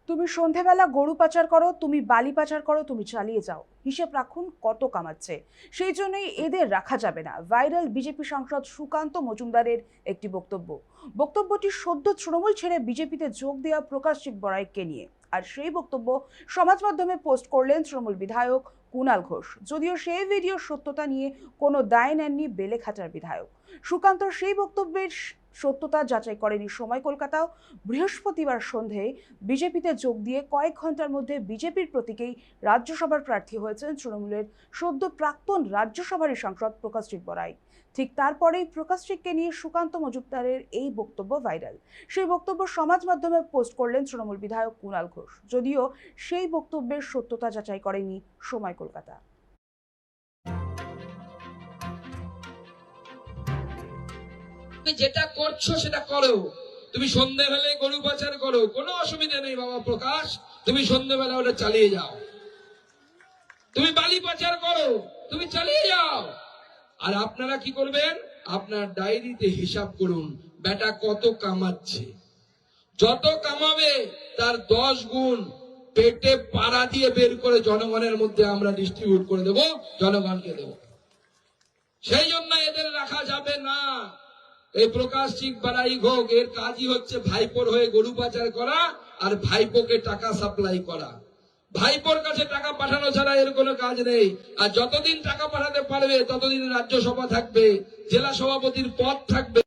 তুমি সন্ধেবেলা গরু পাচার করো, তুমি বালি পাচার করো, তুমি চালিয়ে যাও, হিসেব রাখুন কত কামাচ্ছে। সেই জন্যই এদের রাখা যাবে না। ভাইরাল বিজেপি সাংসদ সুকান্ত মজুমদারের একটি বক্তব্য। বক্তব্যটি সদ্য তৃণমূল ছেড়ে বিজেপিতে যোগ দেওয়া প্রকাশজিৎ বড়াইককে নিয়ে। আর সেই বক্তব্য সমাজ মাধ্যমে পোস্ট করলেন তৃণমূল বিধায়ক কুণাল ঘোষ। যদিও সেই ভিডিওর সত্যতা নিয়ে কোনো দায় নেননি বেলেঘাটার বিধায়ক। সুকান্তর সেই বক্তব্যের সত্যতা যাচাই করেনি সময় কলকাতাও। বৃহস্পতিবার সন্ধে বিজেপিতে যোগ দিয়ে কয়েক ঘন্টার মধ্যে বিজেপির প্রতীকেই রাজ্যসভার প্রার্থী হয়েছেন তৃণমূলের সদ্য প্রাক্তন রাজ্যসভার সাংসদ প্রকাশজিৎ বড়াই। ঠিক তারপরেই প্রকাশজিৎকে নিয়ে সুকান্ত মজুমদারের এই বক্তব্য ভাইরাল। সেই বক্তব্য সমাজ মাধ্যমে পোস্ট করলেন তৃণমূল বিধায়ক কুণাল ঘোষ। যদিও সেই বক্তব্যের সত্যতা যাচাই করেনি সময় কলকাতা। তুমি যেটা করছো সেটা করো। তুমি সন্ধ্যেবেলা গরু পাচার করো, কোনো অসুবিধা নেই বাবা প্রকাশ, তুমি সন্ধ্যেবেলা ওটা চালিয়ে যাও। তুমি বালি পাচার করো, তুমি চালিয়ে যাও। আর আপনারা কি করবেন? আপনার ডায়েরিতে হিসাব করুন বেটা কত কামাচ্ছে। যত কামাবে তার 10 গুণ পেটে পাড়া দিয়ে বের করে জনগণের মধ্যে আমরা ডিস্ট্রিবিউট করে দেব, জনগণকে দেব। সেই জন্য এদের রাখা যাবে না। এই প্রকাশজিৎ বড়াই ঘোষ এর কাজই হচ্ছে ভাইপোর হয়ে গরু পাচার করা আর ভাইপোকে টাকা সাপ্লাই করা। ভাইপোর কাছে টাকা পাঠানো ছাড়া এর কোনো কাজ নেই। আর যতদিন টাকা পাঠাতে পারবে ততদিন রাজ্যসভা থাকবে, জেলা সভাপতির পদ থাকবে।